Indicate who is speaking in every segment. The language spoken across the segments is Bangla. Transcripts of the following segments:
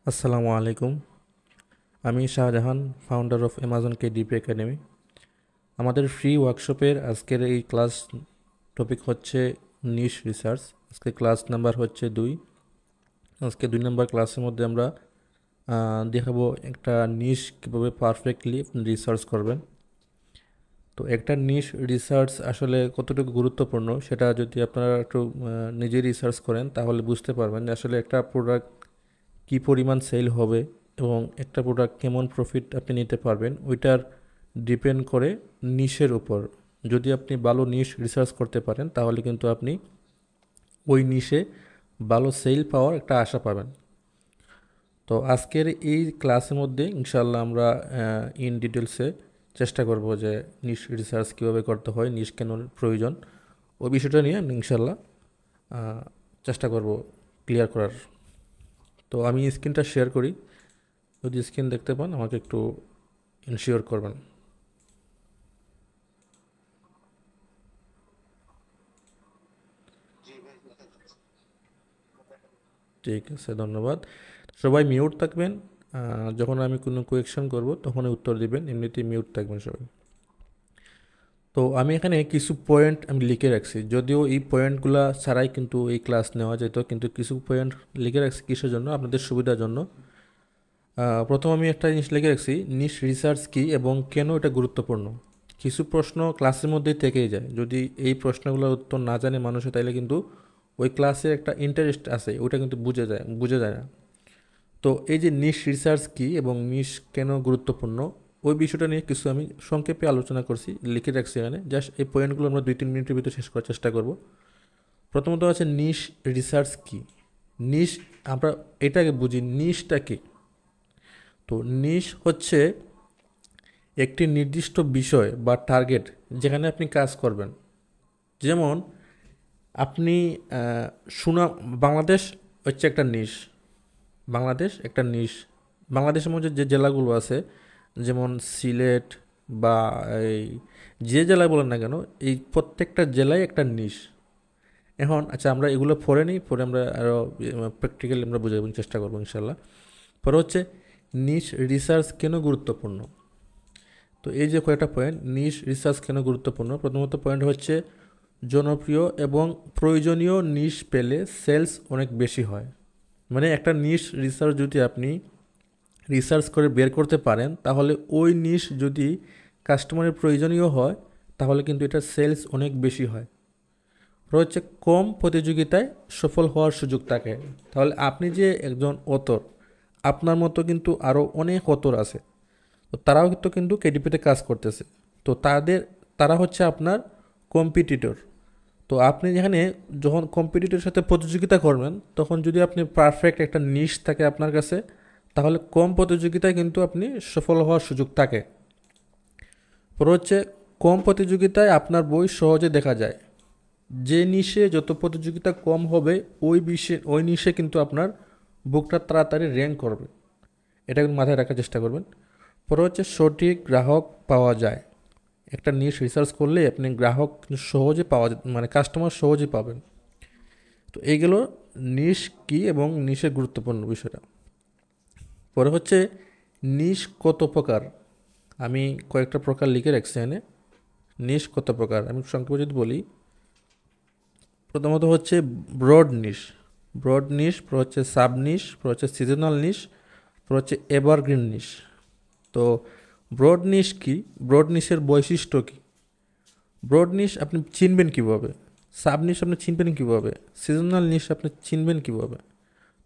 Speaker 1: আসসালামু আলাইকুম। আমি Shahjahan, founder of Amazon KDP academy. আমাদের ফ্রি ওয়ার্কশপের আজকের এই ক্লাস টপিক হচ্ছে নিশ রিসার্চ। আজকে ক্লাস নাম্বার হচ্ছে 2। আজকে 2 নম্বর ক্লাসের মধ্যে আমরা দেখাবো একটা নিশ কীভাবে পারফেক্টলি রিসার্চ করবেন। তো একটা নিশ রিসার্চ আসলে কতটুকু গুরুত্বপূর্ণ সেটা যদি আপনারা একটু নিজে রিসার্চ করেন তাহলে বুঝতে পারবেন যে আসলে একটা প্রোডাক্ট কী পরিমাণ সেল হবে এবং একটা প্রোডাক্ট কেমন প্রফিট আপনি নিতে পারবেন ওইটার ডিপেন্ড করে নিশের উপর। যদি আপনি ভালো নিশ রিসার্চ করতে পারেন তাহলে কিন্তু আপনি ওই নিশে ভালো সেল পাওয়ার একটা আশা পাবেন। তো আজকের এই ক্লাসের মধ্যে ইনশাল্লাহ আমরা ইন ডিটেলসে চেষ্টা করব যে নিশ রিসার্চ কীভাবে করতে হয়, নিশ কেন প্রয়োজন, ওই বিষয়টা নিয়ে আমি ইনশাল্লাহ চেষ্টা করব ক্লিয়ার করার। তো আমি স্ক্রিনটা শেয়ার করি, যদি স্ক্রিন দেখতে পান আমাকে একটু ইনশিওর করবেন। ঠিক আছে, ধন্যবাদ। সবাই মিউট থাকবেন, যখন আমি কোনো কোয়েকশন করব তখনই উত্তর দিবেন, এমনিতেই মিউট থাকবেন সবাই। তো আমি এখানে কিছু পয়েন্ট আমি লিখে রাখছি, যদিও এই পয়েন্টগুলা ছাড়াই কিন্তু এই ক্লাস নেওয়া যেত, কিন্তু কিছু পয়েন্ট লিখে রাখছি কিসের জন্য, আপনাদের সুবিধার জন্য। প্রথম আমি একটা জিনিস লিখে রাখছি, নিশ রিসার্চ কী এবং কেন এটা গুরুত্বপূর্ণ। কিছু প্রশ্ন ক্লাসের মধ্যেই থেকেই যায়, যদি এই প্রশ্নগুলোর উত্তর না জানে মানুষে তাইলে কিন্তু ওই ক্লাসের একটা ইন্টারেস্ট আছে ওটা কিন্তু বুঝে যায় না। তো এই যে নিশ রিসার্চ কী এবং নিশ কেন গুরুত্বপূর্ণ ওই বিষয়টা নিয়ে কিছু আমি সংক্ষেপে আলোচনা করছি, লিখে রাখছি এখানে। জাস্ট এই পয়েন্টগুলো আমরা 2-3 মিনিটের ভিতরে শেষ করার চেষ্টা করব। প্রথমত আছে নিশ রিসার্চ কী। নিশ, আমরা এটাকে বুঝি নিশটা কী। তো নিশ হচ্ছে একটি নির্দিষ্ট বিষয় বা টার্গেট যেখানে আপনি কাজ করবেন। যেমন আপনি সুনাম, বাংলাদেশ হচ্ছে একটা নিশ। বাংলাদেশ একটা নিশ। বাংলাদেশের মধ্যে যে জেলাগুলো আছে, যেমন সিলেট বা এই যে জেলায় বলেন না কেন, এই প্রত্যেকটা জেলায় একটা নিশ। এখন আচ্ছা, আমরা এগুলো পড়ে নিই, পরে আমরা আরও প্র্যাকটিক্যালি আমরা বোঝার চেষ্টা করবো ইনশাল্লাহ। পরে হচ্ছে নিশ রিসার্চ কেন গুরুত্বপূর্ণ। তো এই যে কয়েকটা পয়েন্ট, নিশ রিসার্চ কেন গুরুত্বপূর্ণ। প্রথমত পয়েন্ট হচ্ছে জনপ্রিয় এবং প্রয়োজনীয় নিশ পেলে সেলস অনেক বেশি হয়। মানে একটা নিশ রিসার্চ যদি আপনি রিসার্চ করে বের করতে পারেন তাহলে ওই নিশ যদি কাস্টমারের প্রয়োজনীয় হয় তাহলে কিন্তু এটা সেলস অনেক বেশি হয়। হচ্ছে কম প্রতিযোগিতায় সফল হওয়ার সুযোগ থাকে। তাহলে আপনি যে একজন অথর, আপনার মতো কিন্তু আরও অনেক অথর আছে, তো তারাও কিন্তু কেডিপিতে কাজ করতেছে। তো তারা হচ্ছে আপনার কম্পিটিটর। তো আপনি যেখানে যখন কম্পিটিটরের সাথে প্রতিযোগিতা করবেন তখন যদি আপনি পারফেক্ট একটা নিশ থাকে আপনার কাছে তাহলে কম প্রতিযোগিতায় কিন্তু আপনি সফল হওয়ার সুযোগ থাকে। পরে হচ্ছে কম প্রতিযোগিতায় আপনার বই সহজে দেখা যায়। যে নিশে যত প্রতিযোগিতা কম হবে ওই নিশে কিন্তু আপনার বুকটা তাড়াতাড়ি র্যাঙ্ক করবে। এটা কিন্তু মাথায় রাখার চেষ্টা করবেন। পরে হচ্ছে সঠিক গ্রাহক পাওয়া যায়। একটা নিশ রিসার্চ করলে আপনি গ্রাহক সহজে মানে কাস্টমার সহজে পাবেন। তো এইগুলো নিশ কি এবং নিশের গুরুত্বপূর্ণ বিষয়টা। পরে হচ্ছে নিশ কত প্রকার। আমি কয়েকটা প্রকার লিখে রাখছি এখানে। নিশ কত প্রকার আমি সংক্ষেপে যদি বলি, প্রথমত হচ্ছে ব্রড নিশ। ব্রড নিশ, পর হচ্ছে সাব নিশ, পর হচ্ছে সিজনাল নিশ, পর হচ্ছে এভারগ্রিন নিশ। তো ব্রড নিশ কি, ব্রড নিশের বৈশিষ্ট্য কী, ব্রড নিশ আপনি চিনবেন কীভাবে, সাব নিশ আপনি চিনবেন কীভাবে, সিজনাল নিশ আপনি চিনবেন কীভাবে।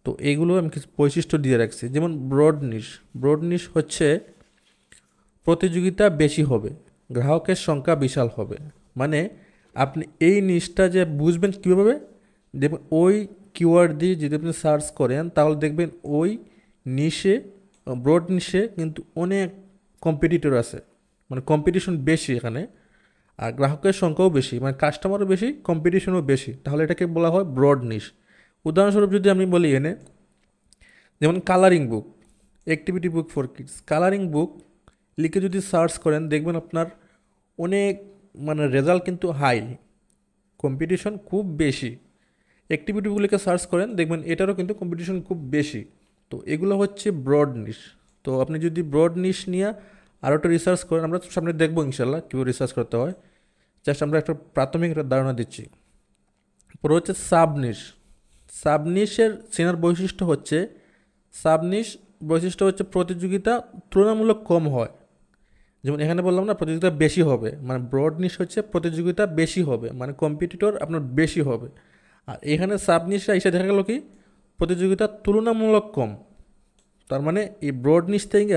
Speaker 1: তো এইগুলো আমি কিছু বৈশিষ্ট্য দিয়ে রাখছি। যেমন ব্রড নিশ হচ্ছে প্রতিযোগিতা বেশি হবে, গ্রাহকের সংখ্যা বিশাল হবে। মানে আপনি এই নিশটা যে বুঝবেন কীভাবে, দেখবেন ওই কিওয়ার্ড দিয়ে যদি আপনি সার্চ করেন তাহলে দেখবেন ওই নিশে, ব্রড নিশে কিন্তু অনেক কম্পিটিটর আছে, মানে কম্পিটিশন বেশি এখানে, আর গ্রাহকের সংখ্যাও বেশি, মানে কাস্টমারও বেশি, কম্পিটিশনও বেশি, তাহলে এটাকে বলা হয় ব্রড নিশ। উদাহরণস্বরূপ যদি আমি বলি এনে, যেমন colouring book, activity book for kids, colouring book লিখে যদি সার্চ করেন দেখবেন আপনার অনেক, মানে রেজাল্ট কিন্তু হাই, কম্পিটিশন খুব বেশি। অ্যাক্টিভিটি বুক লিখে সার্চ করেন দেখবেন এটারও কিন্তু কম্পিটিশন খুব বেশি। তো এগুলো হচ্ছে ব্রড নিশ। তো আপনি যদি ব্রড নিশ নিয়ে আরও একটা রিসার্চ করেন, আমরা সামনে দেখবো ইনশাল্লাহ কীভাবে রিসার্চ করতে হয়, জাস্ট আমরা একটা প্রাথমিক একটা ধারণা দিচ্ছি। পরে হচ্ছে সাবনিশ। সাবনিশের চেনার বৈশিষ্ট্য হচ্ছে, সাবনিশ বৈশিষ্ট্য হচ্ছে প্রতিযোগিতা তুলনামূলক কম হয়। যেমন এখানে বললাম না প্রতিযোগিতা বেশি হবে, মানে ব্রড নিশ হচ্ছে প্রতিযোগিতা বেশি হবে, মানে কম্পিটিটর আপনার বেশি হবে। আর এখানে সাবনিশে এসে দেখা গেল কি প্রতিযোগিতা তুলনামূলক কম। তার মানে এই ব্রড নিশ থেকে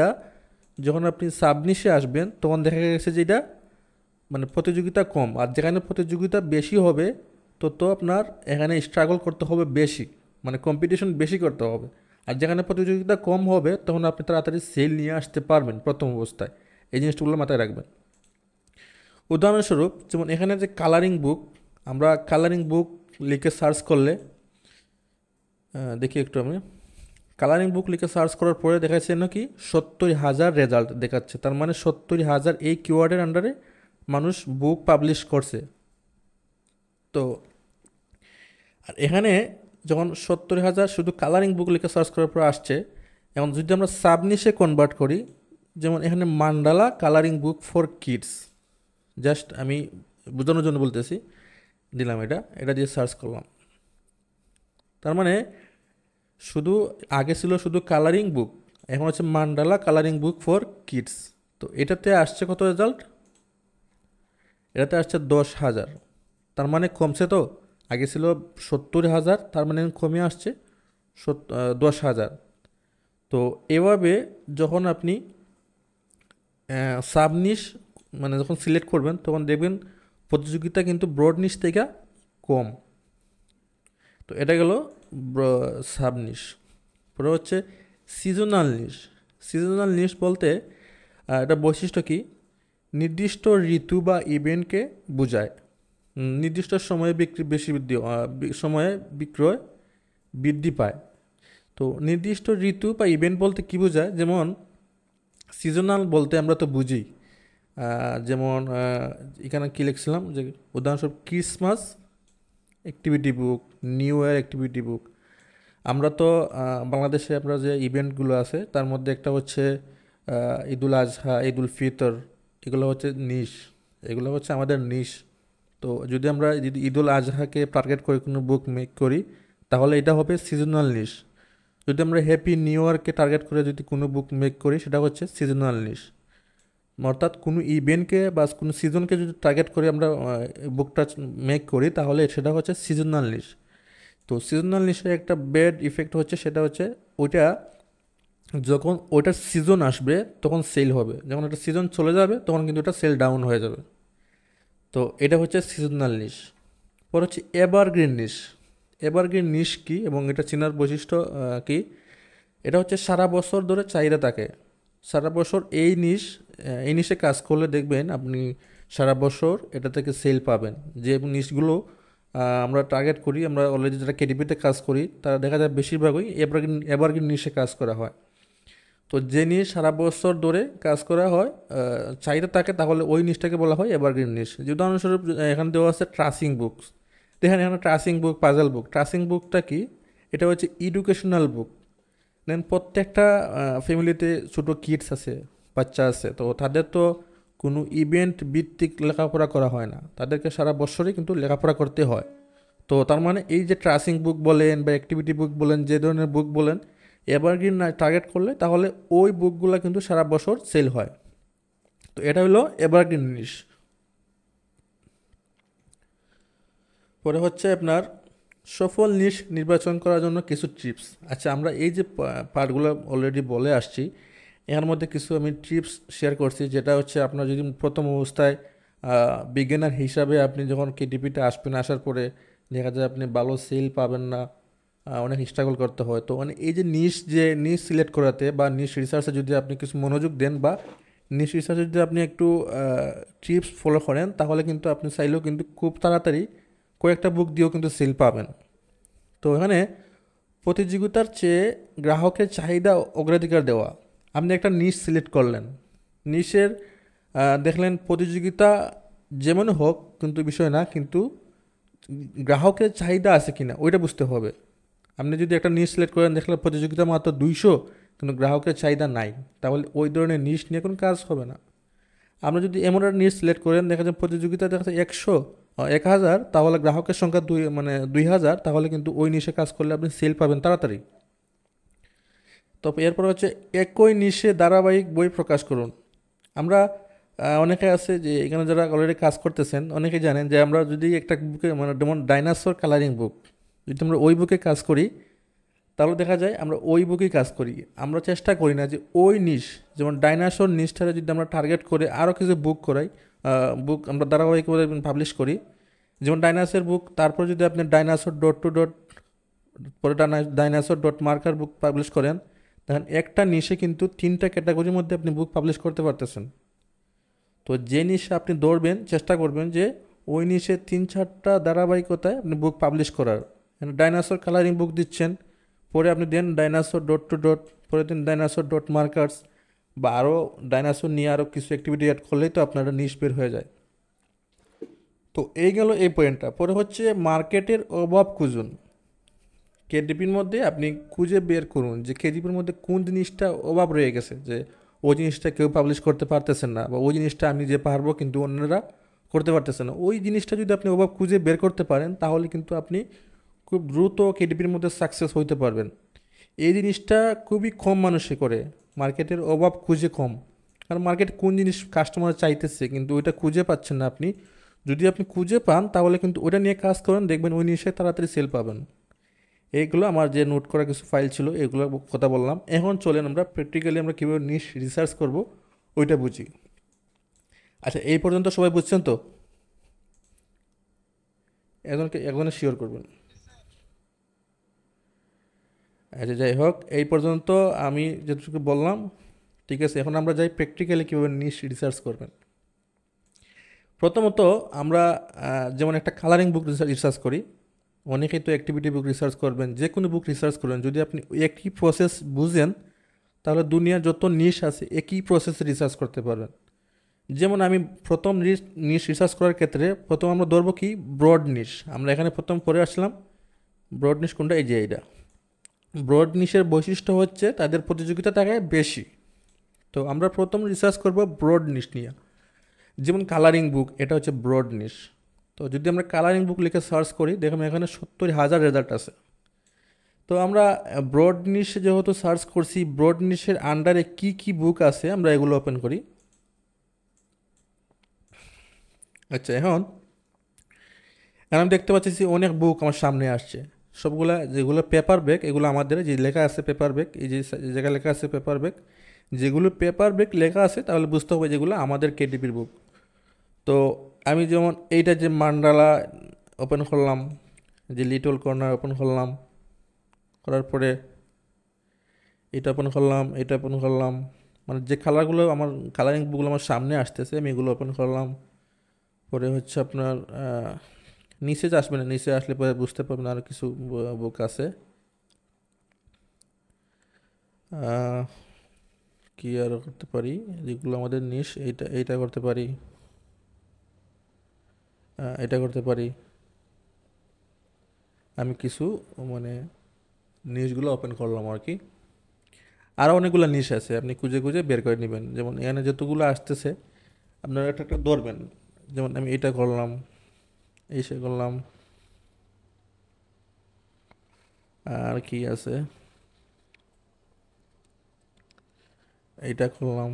Speaker 1: যখন আপনি সাবনিশে আসবেন তখন দেখা গেছে যে এটা মানে প্রতিযোগিতা কম, আর যেখানে প্রতিযোগিতা বেশি হবে তো আপনার এখানে স্ট্রাগল করতে হবে বেশি, মানে কম্পিটিশন বেশি করতে হবে। আর যেখানে প্রতিযোগিতা কম হবে তখন আপনি তাড়াতাড়ি সেল নিয়ে আসতে পারবেন প্রথম অবস্থায়। এই জিনিসগুলো মাথায় রাখবেন। উদাহরণস্বরূপ যেমন এখানে যে কালারিং বুক, আমরা কালারিং বুক লিখে সার্চ করলে দেখি একটু আমি কালারিং বুক লিখে সার্চ করার পরে দেখা যাচ্ছে নাকি 70,000 রেজাল্ট দেখাচ্ছে। তার মানে 70,000 এই কিওয়ার্ডের আন্ডারে মানুষ বুক পাবলিশ করছে। তো আর এখানে যখন 70,000 শুধু কালারিং বুক লিখে সার্চ করার পর আসছে, এখন যদি আমরা সাবনিশে কনভার্ট করি, যেমন এখানে mandala colouring book for kids, just আমি বোঝানোর জন্য বলতেছি, দিলাম এটা দিয়ে সার্চ করলাম। তার মানে শুধু আগে ছিল শুধু কালারিং বুক, এখন হচ্ছে mandala colouring book for kids. তো এটাতে আসছে কত রেজাল্ট? এটাতে আসছে 10,000। তার মানে কমছে তো, আগে ছিল 70,000, তার মানে কমে আসছে 10,000। তো এভাবে যখন আপনি সাবনিশ মানে যখন সিলেক্ট করবেন তখন দেখবেন প্রতিযোগিতা কিন্তু ব্রড নিশ থেকে কম। তো এটা গেল সাবনিশ। পরে হচ্ছে সিজনাল নিশ। সিজনাল নিশ বলতে এটা বৈশিষ্ট্য কি, নির্দিষ্ট ঋতু বা ইভেন্টকে বোঝায়। নির্দিষ্ট সময়ে সময়ে বিক্রয় বৃদ্ধি পায়। তো নির্দিষ্ট ঋতু বা ইভেন্ট বলতে কী বোঝায়, যেমন সিজনাল বলতে আমরা তো বুঝি, যেমন এখানে কী লিখছিলাম যে উদাহরণস্বরূপ ক্রিসমাস অ্যাক্টিভিটি বুক, নিউ ইয়ার অ্যাক্টিভিটি বুক। আমরা তো বাংলাদেশে আমরা যে ইভেন্টগুলো আছে তার মধ্যে একটা হচ্ছে ঈদুল আজহা, ঈদুল ফিতর, এগুলো হচ্ছে নিশ, এগুলো হচ্ছে আমাদের নিশ। তো যদি আমরা যদি ঈদুল আজহাকে টার্গেট করে কোনো বুক মেক করি তাহলে এটা হবে সিজনাল নিশ। যদি আমরা হ্যাপি নিউ ইয়ারকে টার্গেট করে যদি কোনো বুক মেক করি সেটা হচ্ছে সিজনাল নিশ। অর্থাৎ কোনো ইভেন্টকে বা কোনো সিজনকে যদি টার্গেট করে আমরা বুকটা মেক করি তাহলে সেটা হচ্ছে সিজনাল নিশ। তো সিজনাল নিশের একটা ব্যাড ইফেক্ট হচ্ছে, সেটা হচ্ছে ওইটা যখন ওইটার সিজন আসবে তখন সেল হবে, যখন একটা সিজন চলে যাবে তখন কিন্তু ওটা সেল ডাউন হয়ে যাবে। তো এটা হচ্ছে সিজনাল নিশ। পর হচ্ছে এভারগ্রিন নিশ। এভারগ্রিন নিশ কি এবং এটা চেনার বৈশিষ্ট্য কি, এটা হচ্ছে সারা বছর ধরে চাহিদা থাকে। সারা বছর এই নিশে কাজ করলে দেখবেন আপনি সারা বছর এটা থেকে সেল পাবেন। যে নিশগুলো আমরা টার্গেট করি, আমরা অলরেডি যারা কেডিপিতে কাজ করি তারা দেখা যায় বেশিরভাগই এভারগ্রিন নিশে কাজ করা হয়। তো যে নিশ সারা বছর ধরে কাজ করা হয়, চাহিদা থাকে, তাহলে ওই নিশটাকে বলা হয় এভারগ্রিন নিশ। যে উদাহরণস্বরূপ এখানে দেওয়া আছে ট্রাসিং বুকস। দেখেন এখানে ট্রাসিং বুক, পাজল বুক। ট্রাসিং বুকটা কি, এটা হচ্ছে এডুকেশনাল বুক। দেন প্রত্যেকটা ফ্যামিলিতে ছোটো কিডস আছে, বাচ্চা আছে, তো তাদের তো কোনো ইভেন্ট ভিত্তিক লেখাপড়া করা হয় না, তাদেরকে সারা বছরই কিন্তু লেখাপড়া করতে হয়। তো তার মানে এই যে ট্রাসিং বুক বলেন বা অ্যাক্টিভিটি বুক বলেন, যে ধরনের বুক বলেন, এভারগ্রিন টার্গেট করলে তাহলে ওই বুকগুলো কিন্তু সারা বছর সেল হয়। তো এটা হলো এভারগ্রিন নিশ। পরে হচ্ছে আপনার সফল নিশ নির্বাচন করার জন্য কিছু টিপস। আচ্ছা, আমরা এই যে পার্টগুলো অলরেডি বলে আসছি, এর মধ্যে কিছু আমি টিপস শেয়ার করছি, যেটা হচ্ছে আপনার যদি প্রথম অবস্থায় বিগিনার হিসাবে আপনি যখন কেডিপিতে আসবেন, আসার পরে দেখা যায় আপনি ভালো সেল পাবেন না, অনেক স্ট্রাগল করতে হয়। তো মানে এই যে নিশ সিলেক্ট করাতে বা নিশ রিসার্চে যদি আপনি কিছু মনোযোগ দেন বা নিশ রিসার্চে যদি আপনি একটু টিপস ফলো করেন তাহলে কিন্তু আপনি চাইলেও কিন্তু খুব তাড়াতাড়ি কয়েকটা বুক দিয়েও কিন্তু সেল পাবেন। তো এখানে প্রতিযোগিতার চেয়ে গ্রাহকের চাহিদা অগ্রাধিকার দেওয়া। আপনি একটা নিশ সিলেক্ট করলেন, নিশের দেখলেন প্রতিযোগিতা যেমন হোক কিন্তু বিষয় না, কিন্তু গ্রাহকের চাহিদা আছে কিনা ওইটা বুঝতে হবে। আপনি যদি একটা নিশ সিলেক্ট করেন, দেখলে প্রতিযোগিতা মাত্র 200, কিন্তু গ্রাহকের চাহিদা নাই, তাহলে ওই ধরনের নিশ নিয়ে কোনো কাজ হবে না। আপনি যদি এমন একটা নিশ সিলেক্ট করেন, দেখা যায় প্রতিযোগিতা দেখা যায় 100, 1000, তাহলে গ্রাহকের সংখ্যা 2000, তাহলে কিন্তু ওই নিশে কাজ করলে আপনি সেল পাবেন তাড়াতাড়ি। তবে এরপর হচ্ছে একই নিশে ধারাবাহিক বই প্রকাশ করুন। আমরা অনেকে আছে যে এখানে যারা অলরেডি কাজ করতেছেন, অনেকে জানেন যে আমরা যদি একটা বুকে, মানে যেমন ডাইনাসোর কালারিং বুক, যদি আমরা ওই বুকে কাজ করি, তাহলে দেখা যায় আমরা ওই বুকেই কাজ করি। আমরা চেষ্টা করি না যে ওই নিশ, যেমন ডাইনাসোর নিশটারে যদি আমরা টার্গেট করে আরও কিছু বুক করাই, বুক আমরা ধারাবাহিকভাবে পাবলিশ করি, যেমন ডাইনাসোর বুক, তারপর যদি আপনি ডাইনাসোর ডট টু ডট, পরে ডাইনাসোর ডট মার্কার বুক পাবলিশ করেন, দেখেন একটা নিশে কিন্তু 3টা ক্যাটাগরির মধ্যে আপনি বুক পাবলিশ করতে পারতেছেন। তো যে নিশে আপনি দৌড়বেন, চেষ্টা করবেন যে ওই নিশে 3-4টা ধারাবাহিকতায় আপনি বুক পাবলিশ করার। ডাইনাসোর কালারিং বুক দিচ্ছেন, পরে আপনি দেন ডাইনাসোর ডট টু ডট, পরে দেন ডাইনাসোর ডট মার্কার্স, বা আরও ডাইনাসোর নিয়ে আরও কিছু অ্যাক্টিভিটি অ্যাড করলেই তো আপনার নিশ বের হয়ে যায়। তো এই গেল এই পয়েন্টটা। পরে হচ্ছে মার্কেটের অভাব খুঁজুন। কেডিপির মধ্যে আপনি খুঁজে বের করুন যে কেডিপির মধ্যে কোন জিনিসটা অভাব রয়ে গেছে, যে ওই জিনিসটা কেউ পাবলিশ করতে পারতেছেন না, বা ওই জিনিসটা আমি যে পারবো কিন্তু অন্যরা করতে পারতেছে না। ওই জিনিসটা যদি আপনি অভাব খুঁজে বের করতে পারেন, তাহলে কিন্তু আপনি খুব দ্রুত কেডিপির মধ্যে সাকসেস হইতে পারবেন। এই জিনিসটা খুবই কম মানুষে করে, মার্কেটের অভাব খুঁজে কম। কারণ মার্কেট কোন জিনিস কাস্টমার চাইতেছে কিন্তু ওইটা খুঁজে পাচ্ছেন না আপনি। যদি আপনি খুঁজে পান, তাহলে কিন্তু ওইটা নিয়ে কাজ করেন, দেখবেন ওই জিনিসে তাড়াতাড়ি সেল পাবেন। এইগুলো আমার যে নোট করা কিছু ফাইল ছিল, এগুলো কথা বললাম। এখন চলেন আমরা প্র্যাকটিক্যালি আমরা কীভাবে নিশ রিসার্চ করব ওইটা বুঝি। আচ্ছা, এই পর্যন্ত সবাই বুঝছেন তো? একজনে শিওর করবেন। আচ্ছা, যাই হোক, এই পর্যন্ত আমি যেটুকু বললাম ঠিক আছে। এখন আমরা যাই প্র্যাকটিক্যালি কীভাবে নিশ রিসার্চ করবেন। প্রথমত আমরা যেমন একটা কালারিং বুক রিসার্চ করি, অনেকেই তো অ্যাক্টিভিটি বুক রিসার্চ করবেন, যে কোনো বুক রিসার্চ করবেন, যদি আপনি একই প্রসেস বুঝেন, তাহলে দুনিয়ার যত নিশ আছে একই প্রসেসে রিসার্চ করতে পারবেন। যেমন আমি প্রথম নিশ রিসার্চ করার ক্ষেত্রে প্রথম আমরা ধরবো কি, ব্রড নিশ। আমরা এখানে প্রথম পড়ে আসলাম ব্রড নিশ কোনটা, এই যে এইটা। ব্রড নিশের বৈশিষ্ট্য হচ্ছে তাদের প্রতিযোগিতা থাকে বেশি। তো আমরা প্রথম রিসার্চ করব ব্রড নিশ নিয়ে। যেমন কালারিং বুক, এটা হচ্ছে ব্রড নিশ। তো যদি আমরা কালারিং বুক লিখে সার্চ করি, দেখুন এখানে 70,000 রেজাল্ট আছে। তো আমরা ব্রড নিশ যেহেতু সার্চ করছি, ব্রড নিশের আন্ডারে কি কি বুক আছে আমরা এগুলো ওপেন করি। আচ্ছা, এখন আমি দেখতে পাচ্ছি অনেক বুক আমার সামনে আসছে। সবগুলা যেগুলো পেপার ব্যাগ, এগুলো আমাদের যে লেখা আছে পেপার ব্যাগ, এই যে জায়গায় লেখা আছে পেপার ব্যাগ, যেগুলো পেপার ব্যাগ লেখা আছে তাহলে বুঝতে হবে যেগুলো আমাদের কেডিপির বুক। তো আমি যেমন এইটা যে মান্ডালা ওপেন করলাম, যে লিটল কর্নার ওপেন করলাম, করার পরে এটা ওপেন করলাম, এটা ওপেন করলাম, মানে যে কালারগুলো আমার কালারিং বুকগুলো আমার সামনে আসতেছে আমি এগুলো ওপেন করলাম। পরে হচ্ছে আপনার নিচে আসবে না, নিচে আসলে পরে বুঝতে পারবেন আর কিছু বুক আছে। কি আর করতে পারি, যেগুলো আমাদের নিশ, এইটা করতে পারি, এটা করতে পারি। আমি কিছু মানে নিশগুলো ওপেন করলাম আর কি। আরও অনেকগুলো নিশ আছে, আপনি খুঁজে খুঁজে বের করে নেবেন। যেমন এখানে যতগুলো আসতেছে আপনারা একটা একটা ধরবেন। যেমন আমি এটা করলাম, এই সে করলাম, আর কি আছে, এইটা করলাম।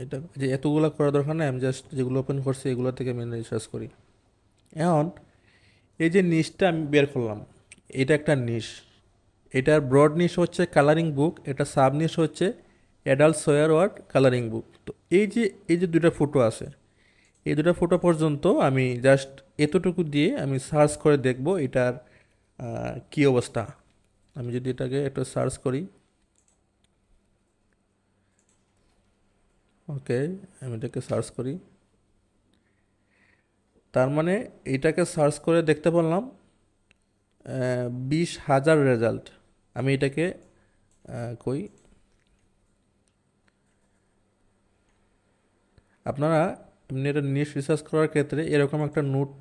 Speaker 1: এটা যে এতগুলো করার দরকার নেই, আমি জাস্ট যেগুলো ওপেন করছি এগুলো থেকে আমি রিসার্চ করি। এখন এই যে নিশটা আমি বের করলাম, এটা একটা নিশ। এটার ব্রড নিশ হচ্ছে কালারিং বুক, এটা সাব নিশ হচ্ছে অ্যাডাল্ট সোয়ার ওয়ার্ড কালারিং বুক। তো এই যে দুটা ফটো আছে, এই দুটো ফটো পর্যন্ত আমি জাস্ট এতটুকু দিয়ে আমি সার্চ করে দেখব এটার কী অবস্থা। আমি যদি এটাকে একটু সার্চ করি, ওকে, আমি এটাকে সার্চ করি, তার মানে এইটাকে সার্চ করে দেখতে পারলাম 20,000 রেজাল্ট। আমি এটাকে কই, আপনারা এমনি একটা নিশ রিসার্চ করার ক্ষেত্রে এরকম একটা নোট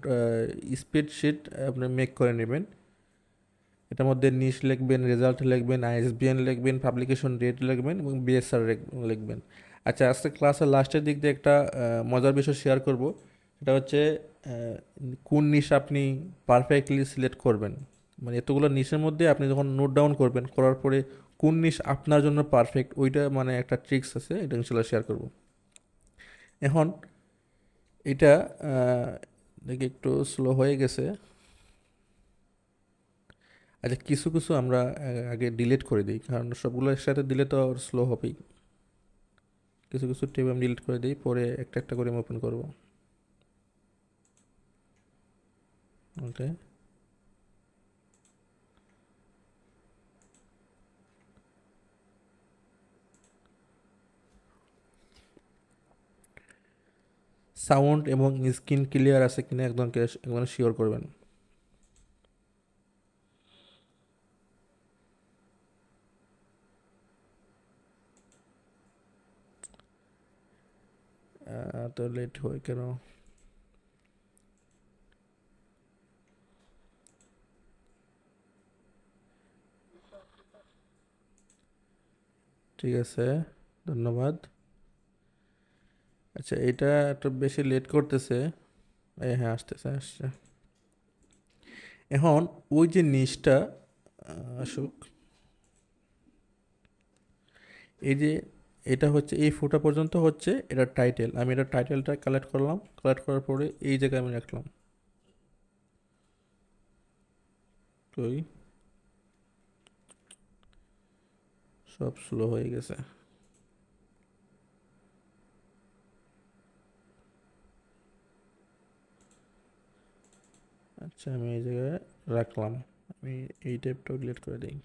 Speaker 1: স্প্রেডশিট আপনি মেক করে নেবেন। এটার মধ্যে নিশ লিখবেন, রেজাল্ট লিখবেন, আইএসবিএন লিখবেন, পাবলিকেশন ডেট লিখবেন এবং বিএসআর লিখবেন। আচ্ছা, আজকে ক্লাসের লাস্টের দিক দিয়ে একটা মজার বিষয় শেয়ার করব। সেটা হচ্ছে কোন নিশ আপনি পারফেক্টলি সিলেক্ট করবেন। মানে এতগুলো নিশের মধ্যে আপনি যখন নোট ডাউন করবেন, করার পরে কোন নিশ আপনার জন্য পারফেক্ট, ওইটা মানে একটা ট্রিক্স আছে, এটা ইনশাল্লাহ শেয়ার করব। এখন এটা দেখি একটু স্লো হয়ে গেছে। আচ্ছা, কিছু কিছু আমরা আগে ডিলিট করে দিই, কারণ সবগুলো একসাথে দিলে তো স্লো হবেই। কিছু কিছু টেপ আমি ডিলিট করে দিই, পরে একটা একটা করে আমি ওপেন করব। ওকে, সাউন্ড এবং স্ক্রিন ক্লিয়ার আছে কিনা একদম একদম শিওর করবেন। তো লেট হয় কেন? ঠিক আছে, ধন্যবাদ। আচ্ছা, এটা একটু বেশি লেট করতেছে। হ্যাঁ, আসতেছে, আসছে। এখন ওই যে নিচটা আসুক। এই যে এটা হচ্ছে এই ফোটা পর্যন্ত হচ্ছে এটা টাইটেল, আমি এটা টাইটেলটা কালেক্ট করলাম, কালেক্ট করার পরে এই জায়গায় আমি রাখলাম। কই, সব স্লো হয়ে গেছে। আচ্ছা, আমি এই জায়গায় রাখলাম। আমি এই টাইপটাও ডিলিট করে দিই।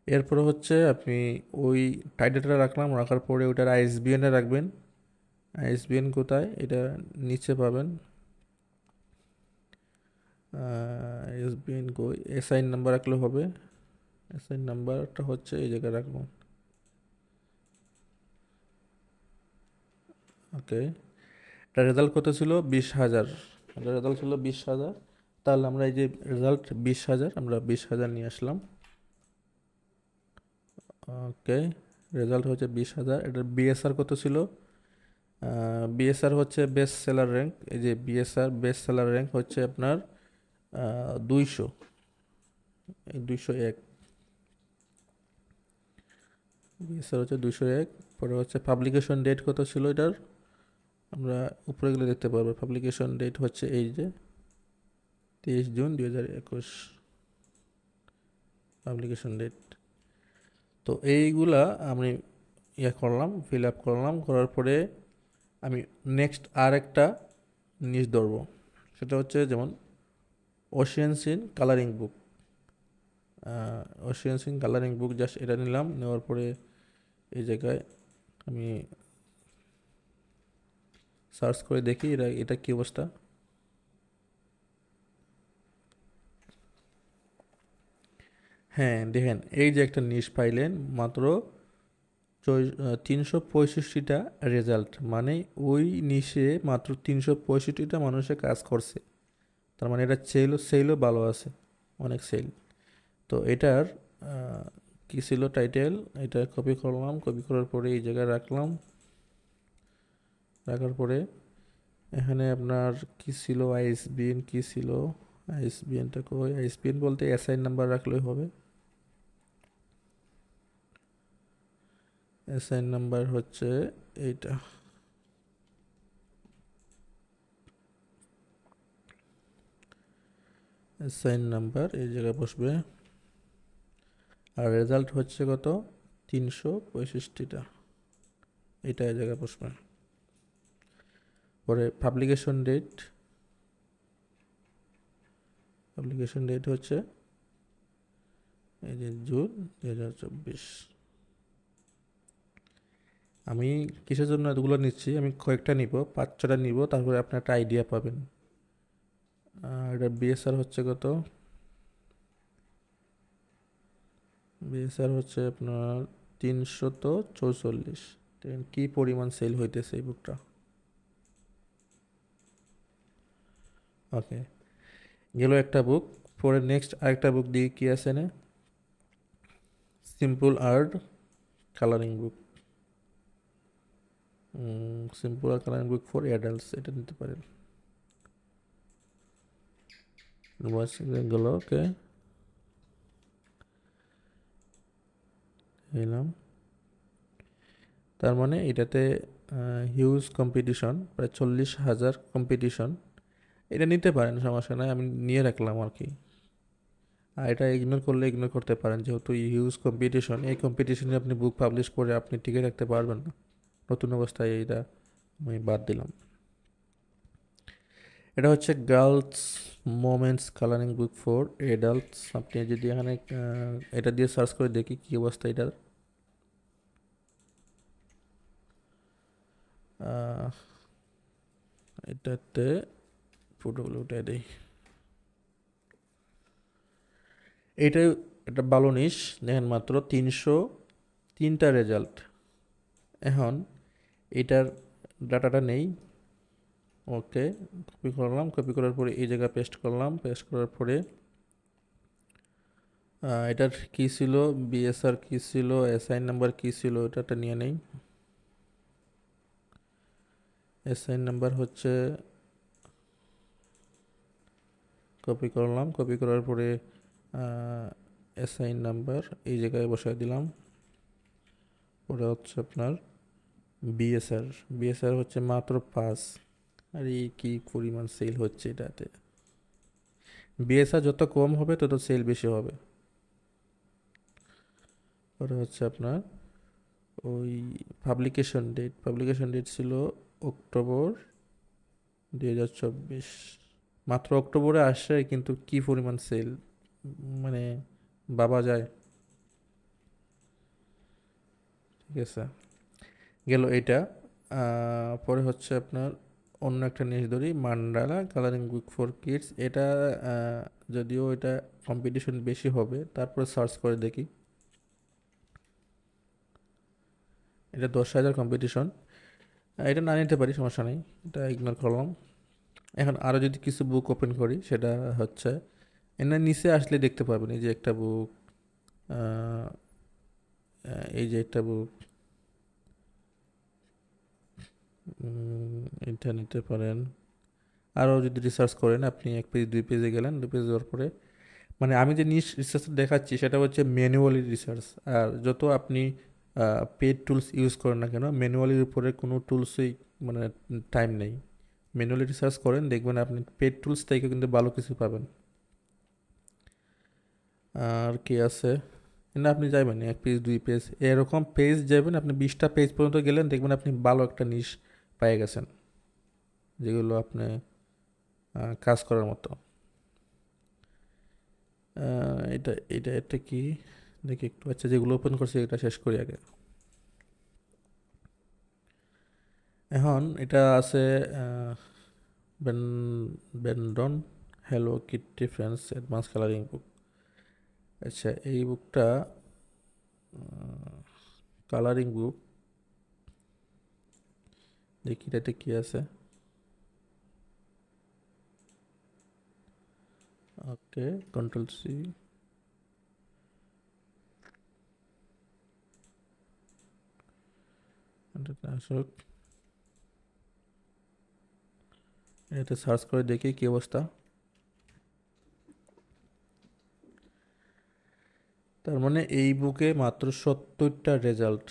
Speaker 1: এরপরে হচ্ছে আপনি ওই টাইটেলটা রাখলাম, রাখার পরে ওটার আইএসবিএনে রাখবেন। আইএসবিএন কোথায়, এটা নিচে পাবেন। আইএসবিএন কই, এসআইন নাম্বার রাখলে হবে। এসআইন নাম্বারটা হচ্ছে এই জায়গায় রাখবো। ওকে, এটা রেজাল্ট কত ছিল? 20,000। এটা রেজাল্ট ছিল 20,000। তাহলে আমরা এই যে রেজাল্ট 20,000, আমরা 20,000 নিয়ে আসলাম। ওকে, রেজাল্ট হচ্ছে 20,000। এটার বিএসআর কত ছিল? বিএসআর হচ্ছে বেস্ট সেলার র্যাঙ্ক। এই যে বিএসআর বেস্ট সেলার র্যাঙ্ক হচ্ছে আপনার 200, 201। বিএসআর হচ্ছে 201। পরে হচ্ছে পাবলিকেশন ডেট কত ছিল এটার, আমরা উপরে গেলে দেখতে পারবো। পাবলিকেশন ডেট হচ্ছে এই যে 23 জুন 2021 পাবলিকেশন ডেট। তো এইগুলা আমি করলাম, ফিল আপ করলাম, করার পরে আমি নেক্সট আর একটা নিশ ধরবো। সেটা হচ্ছে যেমন ocean scene colouring book. Ocean scene colouring book, just এটা নিলাম, নেওয়ার পরে এই জায়গায় আমি সার্চ করে দেখি এটা এটা কী অবস্থা। হ্যাঁ, দেখেন এই যে একটা নিশ পাইলেন, মাত্র 365টা রেজাল্ট, মানে ওই নিশে মাত্র 365টা মানুষে কাজ করছে। তার মানে এটা সেলও সেলও ভালো আছে, অনেক সেল। তো এটার আহ, কি ছিল টাইটেল, এটা কপি করলাম, কপি করার পরে এই জায়গায় রাখলাম। রাখার পরে এখানে আপনার কি ছিল, আইএসবিএন কি ছিল, আইএসবিএনটা কই, আইএসবিএন বলতে এসআই নাম্বার রাখলেই হবে। এসআই নাম্বার হচ্ছে এইটা। এসআই নাম্বার এই জায়গায় বসবে। আর রেজাল্ট হচ্ছে কত, 365টা, এটা এই জায়গায় বসবে। পরে পাবলিকেশন ডেট, পাবলিকেশন ডেট হচ্ছে এই যে জুন 2024। আমি কিসের জন্য এতগুলো নিচ্ছি, আমি কয়েকটা নিব, 5-6টা নিব, তারপরে আপনার একটা আইডিয়া পাবেন। এটা বিএসআর হচ্ছে কত, বিএসআর হচ্ছে আপনার 344। কি পরিমাণ সেল হইতেছে এই বুকটা। ওকে, গেল একটা বুক। পরে নেক্সট আরেকটা বুক দিয়ে কি আছে না, simple art colouring book. Simple art colouring book for adults, এটা নিতে পারেন। গেল, ওকে এলাম। তার মানে এটাতে হিউজ কম্পিটিশন, প্রায় 40,000 কম্পিটিশন। এটা নিতে পারেন, সমস্যা নাই, আমি নিয়ে রাখলাম আর কি। আর এটা ইগনোর করলে ইগনোর করতে পারেন, যেহেতু হিউজ কম্পিটিশন, এই কম্পিটিশনে আপনি বুক পাবলিশ করে আপনি টিকে রাখতে পারবেন না। নতুন অবস্থায় এটা আমি বাদ দিলাম। এটা হচ্ছে girls moments colouring book for adults. আপনি যদি এখানে এটা দিয়ে সার্চ করে দেখি কী অবস্থা এটার। এটাতে ফটোগুলো উঠে দেই। এইটাই, এটা ভালো নিশ, দেখেন মাত্র 303টা রেজাল্ট। এখন এটার ডাটাটা নেই। ওকে, কপি করলাম, কপি করার পরে এই জায়গায় পেস্ট করলাম, পেস্ট করার পরে এটার কী ছিল, বিএসআর কী ছিল, এসআইন নাম্বার কী ছিল, এটা নিয়ে নেই। এসআইন নাম্বার হচ্ছে, কপি করলাম, কপি করার পরে এসআইন নাম্বার এই জায়গায় বসাই দিলাম। পরে হচ্ছে আপনার বিএসআর, বিএসআর হচ্ছে মাত্র 5। আর এই কী পরিমাণ সেল হচ্ছে এটাতে। বিএসআর যত কম হবে তত সেল বেশি হবে। পরে হচ্ছে আপনার ওই পাবলিকেশন ডেট ছিল অক্টোবর 2024। মাত্র অক্টোবরে আসছে, কিন্তু কি পরিমাণ সেল, মানে ভাবা যায়। ঠিক আছে, গেল এটা। পরে হচ্ছে আপনার অন্য একটা জিনিস ধরি, mandala colouring book for kids. এটা যদিও এটা কম্পিটিশন বেশি হবে, তারপরে সার্চ করে দেখি। এটা 10,000 কম্পিটিশন। এটা না নিতে পারি, সমস্যা নেই, এটা ইগনোর করলাম। এখন আরও যদি কিছু বুক ওপেন করি, সেটা হচ্ছে এনার নিচে আসলে দেখতে পাবেন, এই যে একটা বুক, এই যে একটা বুক, এটা নিতে পারেন। আরও যদি রিসার্চ করেন, আপনি 1 পেজ 2 পেজে গেলেন, 2 পেজ যাওয়ার পরে, মানে আমি যে নিশ রিসার্চ দেখাচ্ছি সেটা হচ্ছে ম্যানুয়ালি রিসার্চ। আর যত আপনি পেড টুলস ইউজ করেন না কেন, ম্যানুয়ালির উপরে কোনো টুলসই মানে টাইম নেই। ম্যানুয়ালি রিসার্চ করেন, দেখবেন আপনি পেড টুলস থেকে কিন্তু ভালো কিছু পাবেন। আর কি আছে না, আপনি যাবেন 1 পেজ 2 পেজ এরকম পেজ যাবেন, আপনি 20টা পেজ পর্যন্ত গেলেন, দেখবেন আপনি ভালো একটা নিশ পেয়ে গেছেন, যেগুলো আপনি কাজ করার মতো। এটা এটা এটা কি দেখি একটু, আচ্ছা যেগুলো ওপেন করছি এটা শেষ করি আগে। এখন এটা আছে Ben Bendon hello kitty friends advance colouring book. আচ্ছা, এই বুকটা কালারিং বুক, দেখি এটাতে কি আছে। ওকে, কন্ট্রোল-C। আসুক, এটাতে সার্চ করে দেখি কি অবস্থা। তার মানে এই বুকে মাত্র 70টা রেজাল্ট।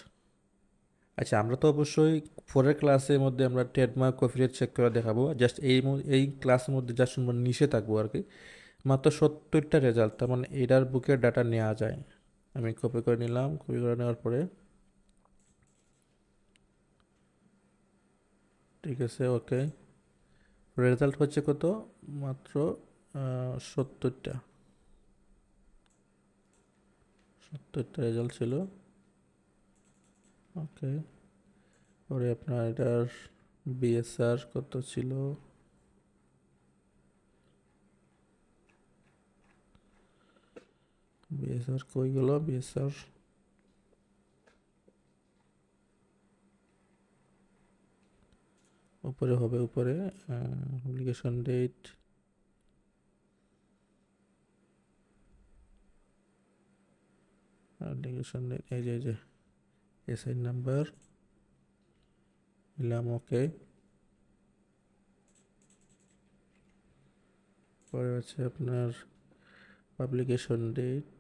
Speaker 1: আচ্ছা, আমরা তো অবশ্যই পরের ক্লাসের মধ্যে আমরা ট্রেডমার্ক কপিরাইট চেক করে দেখাবো, জাস্ট এই ক্লাসের মধ্যে জাস্ট আমরা নিচে থাকবো আর কি। মাত্র 70টা রেজাল্ট, তার মানে এটার বুকের ডাটা নেওয়া যায়। আমি কপি করে নিলাম, কপি করে নেওয়ার পরে ঠিক আছে, ওকে। রেজাল্ট হচ্ছে কত, মাত্র 70টা, 70টা রেজাল্ট ছিল। ওকে, পরে আপনার এটার বিএসআর কত ছিল, বিএসআর কই গেল, বিএসআর উপরে হবে, উপরে পাবলিকেশন ডেট, পাবলিকেশন ডেট, এই যে এসআই নাম্বার দিলাম, ওকে। পরে হচ্ছে আপনার পাবলিকেশন ডেট।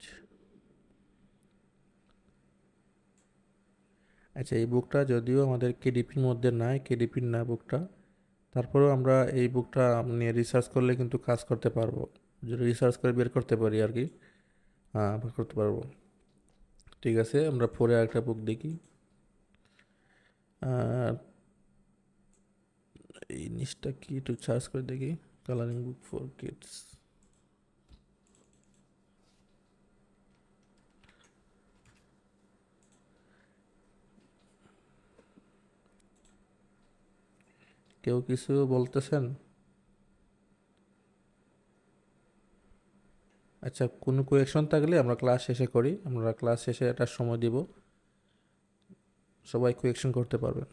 Speaker 1: আচ্ছা, এই বুকটা যদিও আমাদের কেডিপির মধ্যে নাই, কেডিপির না বুকটা, তারপরেও আমরা এই বুকটা নিয়ে রিসার্চ করলে কিন্তু কাজ করতে পারবো, যদি রিসার্চ করে বের করতে পারি আর কি। হ্যাঁ, বের করতে পারবো। ঠিক আছে, আমরা পরে আরেকটা বুক দেখি। আর এই জিনিসটা কি একটু সার্চ করে দেখি, কালারিং বুক ফর কিডস। কেউ কিছু বলতেছেন? আচ্ছা, কোনো কোয়েকশন থাকলে আমরা ক্লাস শেষে করি, আমরা ক্লাস শেষে একটা সময় দিব, সবাই কোয়েকশন করতে পারবেন।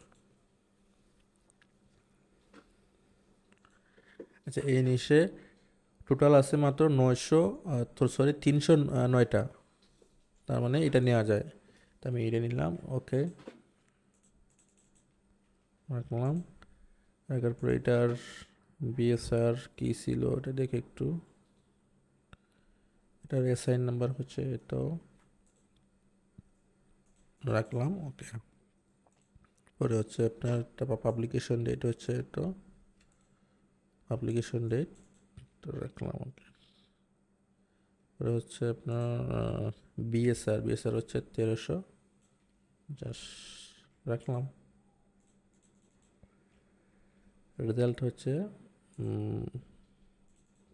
Speaker 1: আচ্ছা, এই নিচে টোটাল আছে মাত্র 309টা, তার মানে এটা নেওয়া যায়। তো আমি এটা নিলাম, ওকে রাখলাম। রাখার পরে এটার বিএসআর কি ছিল ওটা দেখে একটু, এটার এসআইন নাম্বার হচ্ছে তো রাখলাম, ওকে। পরে হচ্ছে আপনার পাবলিকেশন ডেট হচ্ছে তো পাবলিকেশন ডেট তো রাখলাম, ওকে। পরে হচ্ছে আপনার বিএসআর হচ্ছে 1300, জাস্ট রাখলাম। রেজাল্ট হচ্ছে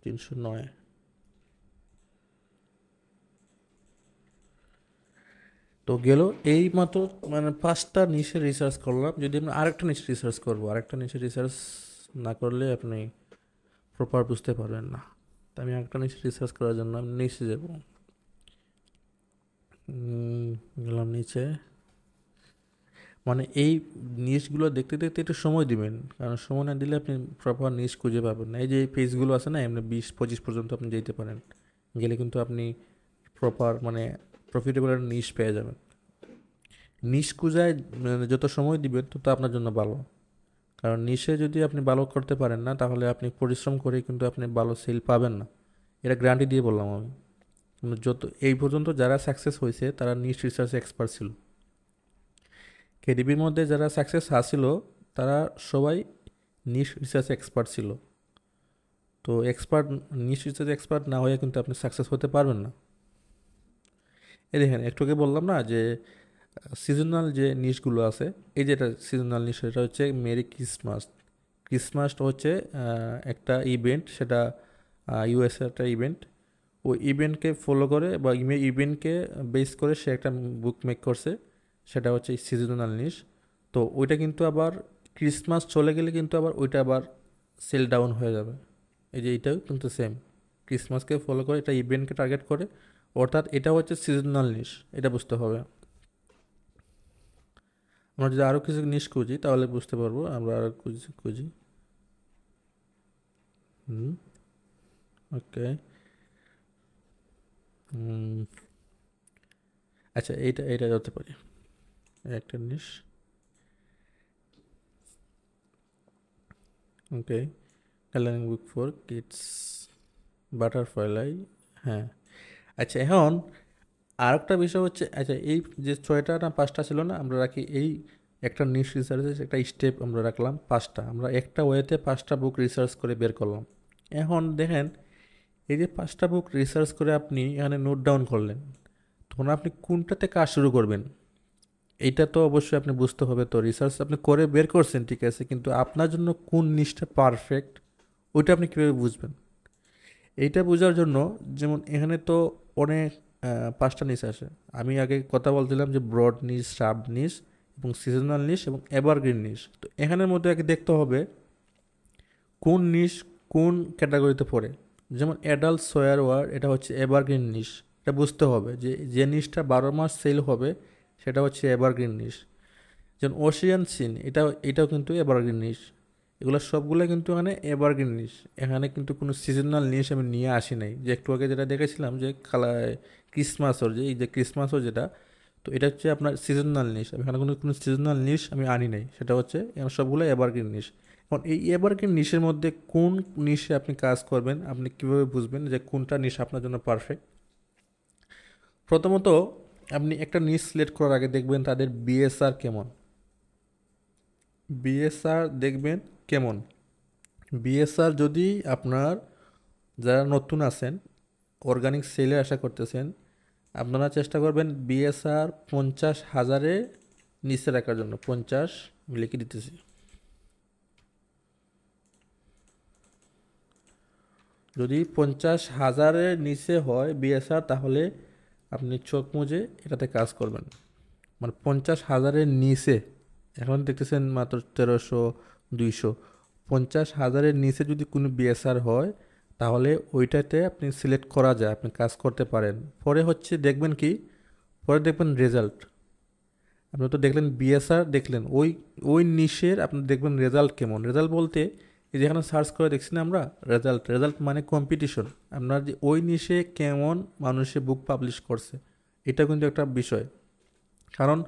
Speaker 1: 309। তো গেল এই মাত্র, মানে 5টা নিচে রিসার্চ করলাম। যদি আমি আরেকটা নিচে রিসার্চ করবো, আরেকটা নিচে রিসার্চ না করলে আপনি প্রপার বুঝতে পারবেন না। তো আমি আরেকটা নিচে রিসার্চ করার জন্য আমি নিচে যাব, গেলাম নিচে। মানে এই নিচগুলো দেখতে দেখতে একটু সময় দিবেন, কারণ সময় না দিলে আপনি প্রপার নিচ খুঁজে পাবেন না। এই যে পেজগুলো আছে না, এমনি 20-25 পর্যন্ত আপনি যেতে পারেন, গেলে কিন্তু আপনি প্রপার মানে প্রফিটেবল নিচ পেয়ে যাবেন। নিশ খুঁজায় মানে যত সময় দিবেন তত আপনার জন্য ভালো, কারণ নিশে যদি আপনি ভালো করতে পারেন না, তাহলে আপনি পরিশ্রম করে কিন্তু আপনি ভালো সেল পাবেন না। এটা গ্যারান্টি দিয়ে বললাম আমি। কিন্তু যত এই পর্যন্ত যারা সাকসেস হয়েছে তারা নিশ রিসার্চ এক্সপার্ট ছিল। কেডিবির মধ্যে যারা সাকসেস আসছিল তারা সবাই নিশ রিসার্চ এক্সপার্ট ছিল। তো এক্সপার্ট, নিশ রিসার্চ এক্সপার্ট না হয়ে কিন্তু আপনি সাকসেস হতে পারবেন না। এই দেখেন, একটু আগে বললাম না যে সিজনাল যে নিশগুলো আছে, এই যেটা সিজনাল নিশ, এটা হচ্ছে মেরি ক্রিসমাস। ক্রিসমাস হচ্ছে একটা ইভেন্ট, সেটা ইউএসএ একটা ইভেন্ট। ওই ইভেন্টকে ফলো করে বা ইভেন্টকে বেস করে সে একটা বুক মেক করছে, সেটা হচ্ছে সিজনাল নিশ। তো ওইটা কিন্তু আবার ক্রিসমাস চলে গেলে কিন্তু আবার ওইটা আবার সেল ডাউন হয়ে যাবে। এই যে এটাও কিন্তু সেম, ক্রিসমাসকে ফলো করে এটা ইভেন্টকে টার্গেট করে, অর্থাৎ এটা হচ্ছে সিজনাল নিশ, এটা বুঝতে হবে। আমরা যদি আরও কিছু জিনিস খুঁজি তাহলে বুঝতে পারবো, আমরা আরও খুঁজি। হুম, ওকে। আচ্ছা, এইটা এইটা ধরতে পারি, একটা জিনিস, okay. Colouring book for kids, butterfly, হ্যাঁ। আচ্ছা, এখন আর একটা বিষয় হচ্ছে, আচ্ছা এই যে 6টা না 5টা ছিল না, আমরা রাখি এই একটা নিশ রিসার্চের একটা স্টেপ আমরা রাখলাম 5টা, আমরা একটা ওয়েতে 5টা বুক রিসার্চ করে বের করলাম। এখন দেখেন, এই যে 5টা বুক রিসার্চ করে আপনি এখানে নোট ডাউন করলেন, তখন আপনি কোনটাতে কাজ শুরু করবেন এইটা তো অবশ্যই আপনি বুঝতে হবে। তো রিসার্চ আপনি করে বের করছেন, ঠিক আছে, কিন্তু আপনার জন্য কোন নিশটা পারফেক্ট ওইটা আপনি কীভাবে বুঝবেন? এইটা বোঝার জন্য, যেমন এখানে তো অনেক 5টা নিশ আসে। আমি আগে কথা বলছিলাম যে ব্রড নিশ, সাব নিশ এবং সিজনাল নিশ এবং এভারগ্রিন নিশ। তো এখানের মধ্যে আগে দেখতে হবে কোন নিশ কোন ক্যাটাগরিতে পড়ে। যেমন অ্যাডাল্ট সোয়ার ওয়ার, এটা হচ্ছে এভারগ্রিন নিশ, এটা বুঝতে হবে যে যে নিশটা 12 মাস সেল হবে সেটা হচ্ছে এভারগ্রিন নিশ। যেমন ওশিয়ান সিন, এটাও কিন্তু এভারগ্রিন নিশ। এগুলো সবগুলো কিন্তু এখানে এভারগ্রিন নিশ। এখানে কিন্তু কোনো সিজনাল নিশ আমি নিয়ে আসি নাই। যে একটু আগে যেটা দেখেছিলাম যে ক্রিসমাসের যে এই যে ক্রিসমাসও যেটা, তো এটা হচ্ছে আপনার সিজনাল নিশ। আমি এখানে কোনো সিজনাল নিশ আমি আনি নাই, সেটা হচ্ছে এখানে সবগুলো এভারগ্রিন নিশ। এখন এই এভারগ্রিন নিশের মধ্যে কোন নিশে আপনি কাজ করবেন, আপনি কীভাবে বুঝবেন যে কোনটা নিশ আপনার জন্য পারফেক্ট? প্রথমত আপনি একটা নিশ সিলেক্ট করার আগে দেখবেন তাদের বিএসআর কেমন। বিএসআর দেখবেন কেমন। বিএসআর যদি আপনার, যারা নতুন আছেন অর্গানিক সেলে আশা করতেছেন, আপনারা চেষ্টা করবেন বিএসআর 50,000-এর নিচে রাখার জন্য। 50 লিখে দিতেছি। যদি 50,000-এর নিচে হয় বিএসআর, তাহলে আপনি চোখ মুজে এটাতে কাজ করবেন। মানে 50,000-এর নিচে, এখন দেখতেছেন মাত্র 1300, 200। 50,000-এর নিচে যদি কোনো বিএসআর হয়, তাহলে ওইটাতে আপনি সিলেক্ট করা যায়, আপনি কাজ করতে পারেন। পরে হচ্ছে দেখবেন কি, পরে দেখবেন রেজাল্ট। আপনি তো দেখলেন বিএসআর দেখলেন, ওই ওই নিশের আপনি দেখবেন রেজাল্ট কেমন। রেজাল্ট বলতে এই যেখানে সার্চ করে দেখছি না আমরা, রেজাল্ট। রেজাল্ট মানে কম্পিটিশন, আপনার যে ওই নিশে কেমন মানুষে বুক পাবলিশ করছে, এটা কিন্তু একটা বিষয়। কারণ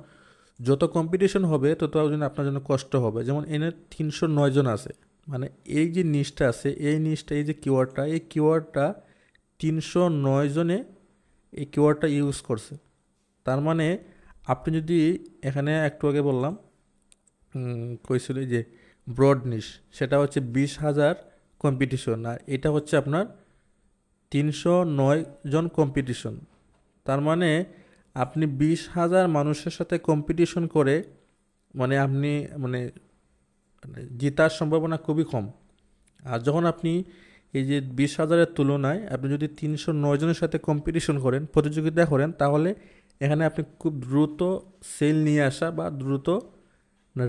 Speaker 1: যত কম্পিটিশন হবে তত আপনার জন্য কষ্ট হবে। যেমন এনে 309 জন আছে, মানে এই যে নিশটা আছে, এই নিশটা, এই যে কিওয়ার্ডটা, এই কিওয়ার্ডটা 309 জনে এই কিওয়ার্ডটা ইউজ করছে। তার মানে আপনি যদি এখানে একটু আগে বললাম কইছিল যে ব্রড নিশ, সেটা হচ্ছে 20,000 কম্পিটিশন, আর এটা হচ্ছে আপনার 309 জন কম্পিটিশন। তার মানে আপনি 20,000 মানুষের সাথে কম্পিটিশন করে, মানে আপনি মানে জেতার সম্ভাবনা খুবই কম। আর যখন আপনি এই যে 20,000-এর তুলনায় আপনি যদি 309 জনের সাথে কম্পিটিশন করেন, প্রতিযোগিতা করেন, তাহলে এখানে আপনি খুব দ্রুত সেল নিয়ে আসা বা দ্রুত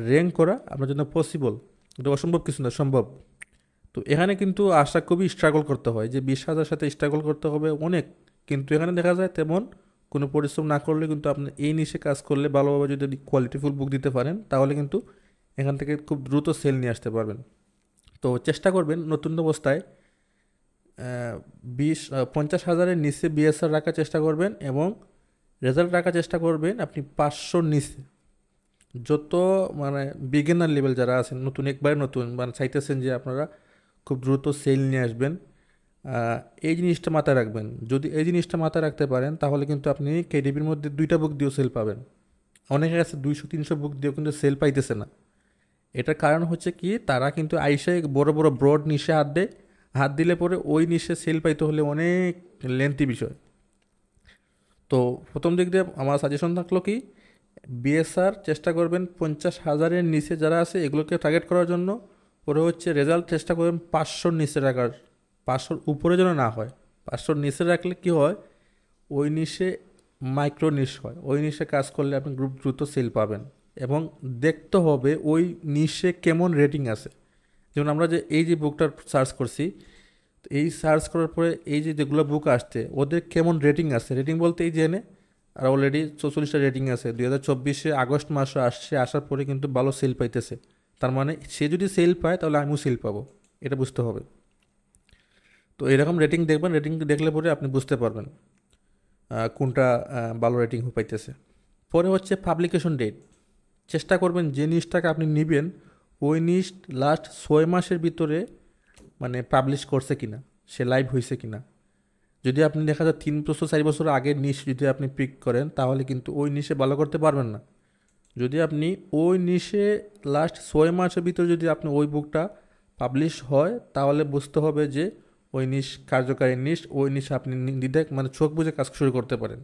Speaker 1: র্যাঙ্ক করা আপনার জন্য পসিবল। এটা অসম্ভব কিছু না, সম্ভব। তো এখানে কিন্তু আসা খুবই স্ট্রাগল করতে হয়, যে 20,000 সাথে স্ট্রাগল করতে হবে অনেক। কিন্তু এখানে দেখা যায় তেমন কোনো পরিশ্রম না করলে কিন্তু আপনি এই নিশে কাজ করলে ভালোভাবে যদি কোয়ালিটিফুল বুক দিতে পারেন, তাহলে কিন্তু এখান থেকে খুব দ্রুত সেল নিয়ে আসতে পারবেন। তো চেষ্টা করবেন নতুন অবস্থায় 50,000-এর নিচে বিএসআর রাখার চেষ্টা করবেন, এবং রেজাল্ট রাখার চেষ্টা করবেন আপনি 500-র নিচে। যত মানে বিগিনার লেভেল যারা আছেন, নতুন একবারে নতুন, মানে চাইতেছেন যে আপনারা খুব দ্রুত সেল নিয়ে আসবেন, এই জিনিসটা মাথায় রাখবেন। যদি এই জিনিসটা মাথায় রাখতে পারেন, তাহলে কিন্তু আপনি কেডিবির মধ্যে 2টা বুক দিয়েও সেল পাবেন। অনেকের কাছে 200-300 বুক দিয়েও কিন্তু সেল পাইতেছে না। এটার কারণ হচ্ছে কি, তারা কিন্তু আইসায় বড় বড় ব্রড নিশে হাত দেয়। হাত দিলে পরে ওই নিশে সেল পাইতে হলে অনেক লেন্থি বিষয়। তো প্রথম দিক দিয়ে আমার সাজেশন থাকলো কি, বিএসআর চেষ্টা করবেন 50,000-এর নিচে যারা আছে এগুলোকে টার্গেট করার জন্য। পরে হচ্ছে রেজাল্ট চেষ্টা করবেন 500-র নিচে রাখার, 500-র উপরে যেন না হয়। 500-র নিচে রাখলে কি হয়, ওই নিশে মাইক্রো নিশ হয়, ওই নিশে কাজ করলে আপনি গ্রুপ দ্রুত সেল পাবেন। এবং দেখতে হবে ওই নিশে কেমন রেটিং আছে। যেমন আমরা যে এই যে বুকটার সার্চ করছি, তো এই সার্চ করার পরে এই যে যেগুলো বুক আসছে ওদের কেমন রেটিং আছে, রেটিং বলতে এই জেনে আর অলরেডি 44টা রেটিং আছে। 2024 আগস্ট মাসে আসছে, আসার পরে কিন্তু ভালো সেল পাইতেছে। তার মানে সে যদি সেল পায় তাহলে আমিও সেল পাবো, এটা বুঝতে হবে। তো এরকম রেটিং দেখবেন, রেটিং দেখলে পরে আপনি বুঝতে পারবেন কোনটা ভালো রেটিং পাইতেছে। পরে হচ্ছে পাবলিকেশন ডেট। চেষ্টা করবেন যে নিউজটাকে আপনি নেবেন, ওই নিউজ লাস্ট 6 মাসের ভিতরে মানে পাবলিশ করছে কিনা, সে লাইভ হয়েছে কিনা। যদি আপনি দেখা যায় 3 বছর 4 বছর আগের নিশ যদি আপনি পিক করেন, তাহলে কিন্তু ওই নিশে ভালো করতে পারবেন না। যদি আপনি ওই নিশে লাস্ট 6 মাসের ভিতরে যদি আপনি ওই বুকটা পাবলিশ হয়, তাহলে বুঝতে হবে যে ওই নিশ কার্যকারী নিশ, ওই নিশে আপনি মানে চোখ বুঝে কাজ শুরু করতে পারেন।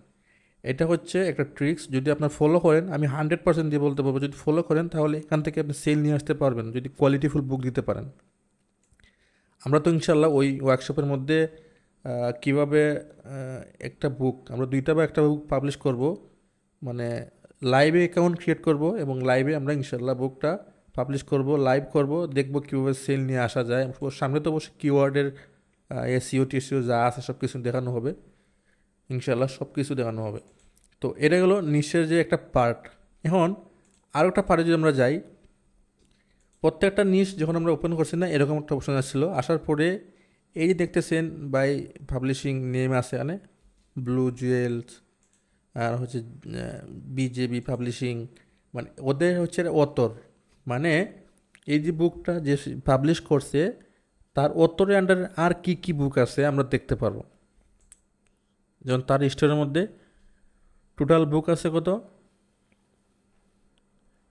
Speaker 1: এটা হচ্ছে একটা ট্রিক্স, যদি আপনার ফলো করেন, আমি 100% দিয়ে বলতে পারবো, যদি ফলো করেন তাহলে এখান থেকে আপনি সেল নিয়ে আসতে পারবেন, যদি কোয়ালিটিফুল বুক দিতে পারেন। আমরা তো ইনশাল্লাহ ওই ওয়ার্কশপের মধ্যে কিভাবে একটা বুক, আমরা 2টা বা একটা বুক পাবলিশ করব, মানে লাইভে অ্যাকাউন্ট ক্রিয়েট করব, এবং লাইভে আমরা ইনশাল্লাহ বুকটা পাবলিশ করব, লাইভ করব, দেখব কীভাবে সেল নিয়ে আসা যায়। ওর সামনে তো অবশ্যই কিওয়ার্ডের এসইও টিসিও যা আছে সব কিছু দেখানো হবে, ইনশাল্লাহ সব কিছু দেখানো হবে। তো এটা হলো নিশের যে একটা পার্ট। এখন আরও একটা পার্টে যদি আমরা যাই, প্রত্যেকটা নিশ যখন আমরা ওপেন করছি না এরকম একটা অপশন আসছিল, আসার পরে এই যে দেখতেছেন বাই পাবলিশিং নেম আছে এখানে ব্লু জুয়েলস, আর হচ্ছে বিজেবি পাবলিশিং, মানে ওদের হচ্ছে অতর, মানে এই যে বুকটা যে পাবলিশ করছে তার অতরের আন্ডারে আর কি কি বুক আছে আমরা দেখতে পারবো। যেমন তার স্টোরের মধ্যে টোটাল বুক আছে কত,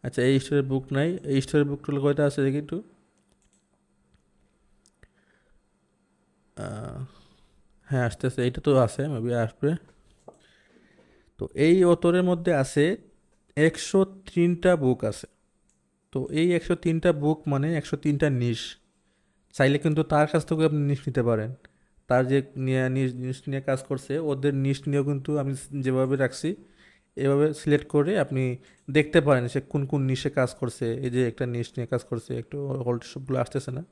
Speaker 1: আচ্ছা এই স্টোরের বুক নাই, এই স্টোরের বুক টোটাল কয়টা আছে দেখি একটু। হ্যাঁ আসতেছে, এইটা তো আছে, মেবি আসবে। তো এই অতরের মধ্যে আছে 103টা বুক আছে। তো এই 103টা বুক মানে 103টা নিশ। চাইলে কিন্তু তার কাছ থেকে আপনি নিশ নিতে পারেন। তার যে নিশ নিয়ে কাজ করছে ওদের নিশ নিয়েও কিন্তু আমি যেভাবে রাখছি এভাবে সিলেক্ট করে আপনি দেখতে পারেন সে কোন কোন নিশে কাজ করছে। এই যে একটা নিশ নিয়ে কাজ করছে, একটু হোল্ড সবগুলো আসতেছে না,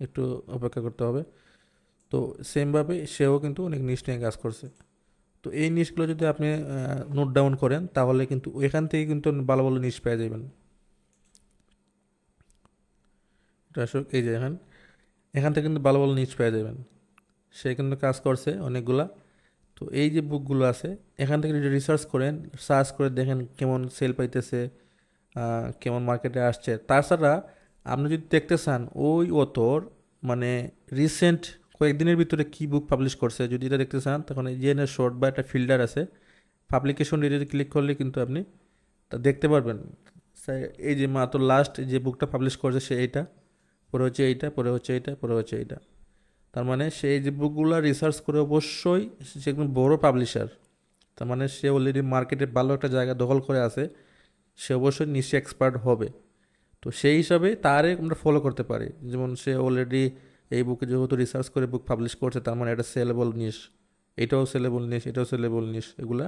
Speaker 1: একটু অপেক্ষা করতে হবে। তো সেমভাবে সেও কিন্তু অনেক নিশ নিয়ে কাজ করছে। তো এই নিশগুলো যদি আপনি নোট ডাউন করেন তাহলে কিন্তু এখান থেকে কিন্তু ভালো ভালো নিশ পেয়ে যাবেন। এটা আসলে এই যে এখান থেকে কিন্তু ভালো ভালো নিশ পেয়ে যাবেন। সে কিন্তু কাজ করছে অনেকগুলা। তো এই যে বুকগুলো আছে এখান থেকে যদি রিসার্চ করেন, সার্চ করে দেখেন কেমন সেল পাইতেছে, কেমন মার্কেটে আসছে। তাছাড়া আপনি যদি দেখতে চান ওই অতর মানে রিসেন্ট কয়েকদিনের ভিতরে কি বুক পাবলিশ করছে যদি এটা দেখতে চান, তখন এই যে শর্ট বা একটা ফিল্টার আছে পাবলিকেশন যদি ক্লিক করলে কিন্তু আপনি তা দেখতে পারবেন। এই যে মাত্র লাস্ট যে বুকটা পাবলিশ করছে সে এইটা, পরে হচ্ছে এইটা, পরে হচ্ছে এইটা, পরে হচ্ছে এইটা। তার মানে সেই যে বুকগুলো রিসার্চ করে অবশ্যই সে একদম বড় পাবলিশার, তার মানে সে অলরেডি মার্কেটে ভালো একটা জায়গা দখল করে আছে, সে অবশ্যই নিশ্চয়ই এক্সপার্ট হবে। তো সেই হিসাবে তারে আমরা ফলো করতে পারি। যেমন সে অলরেডি এই বুকে যেহেতু রিসার্চ করে বুক পাবলিশ করছে তার মানে এটা সেলেবল নিশ, এটাও সেলেবল নিশ, এটাও সেলেবল নিশ। এগুলা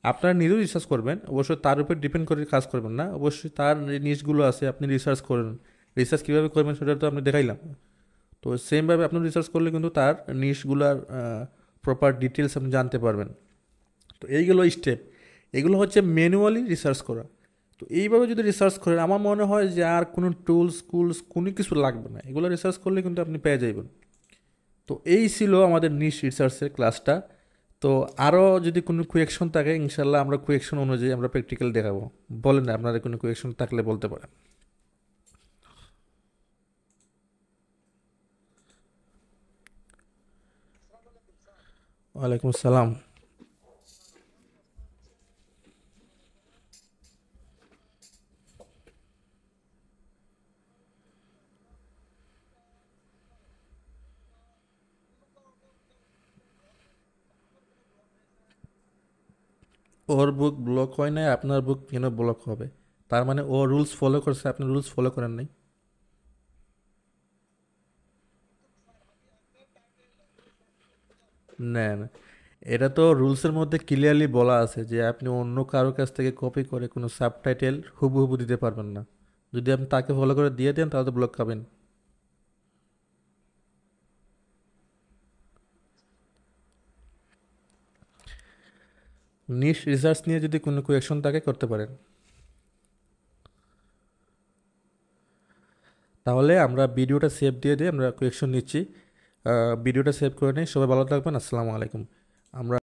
Speaker 1: আপনারা নিজেও রিসার্চ করবেন, অবশ্যই তার উপর ডিপেন্ড করে কাজ করবেন না, অবশ্যই তার নিশগুলো আছে আপনি রিসার্চ করেন। রিসার্চ কীভাবে করবেন সেটা তো আপনি দেখাইলাম। তো সেমভাবে আপনি রিসার্চ করলে কিন্তু তার নিশগুলার প্রপার ডিটেলস আপনি জানতে পারবেন। তো এইগুলো স্টেপ, এগুলো হচ্ছে ম্যানুয়ালি রিসার্চ করা। তো এইভাবে যদি রিসার্চ করেন আমার মনে হয় যে আর কোনো টুলস কোনো কিছু লাগবে না, এগুলো রিসার্চ করলে কিন্তু আপনি পেয়ে যাবেন। তো এই ছিল আমাদের নিশ রিসার্চের ক্লাসটা। তো আরও যদি কোনো কুয়েকশন থাকে ইনশাল্লাহ আমরা কুয়েকশন অনুযায়ী আমরা প্র্যাকটিক্যাল দেখাবো। বলেন না আপনাদের কোনো কুয়েকশন থাকলে বলতে পারেন। ওয়ালাইকুম আসসালাম। ওর বুক ব্লক হয় নাই, আপনার বুক কেন ব্লক হবে? তার মানে ও রুলস ফলো করছে, আপনি রুলস ফলো করেন নাই। না না, এটা তো রুলসের মধ্যে ক্লিয়ারলি বলা আছে যে আপনি অন্য কারোর কাছ থেকে কপি করে কোনো সাবটাইটেল হুবহু দিতে পারবেন না। যদি আপনি তাকে ফলো করে দিয়ে দেন তাহলে তো ব্লক খাবেন। নিশ রিসার্চ নিয়ে যদি কোনো কোয়েকশন থাকে করতে পারেন। তাহলে আমরা ভিডিওটা সেভ দিয়ে আমরা কোয়েকশন নিচ্ছি। ভিডিওটা সেভ করে নিই, সবাই ভালো থাকবেন, আসসালামু আলাইকুম। আমরা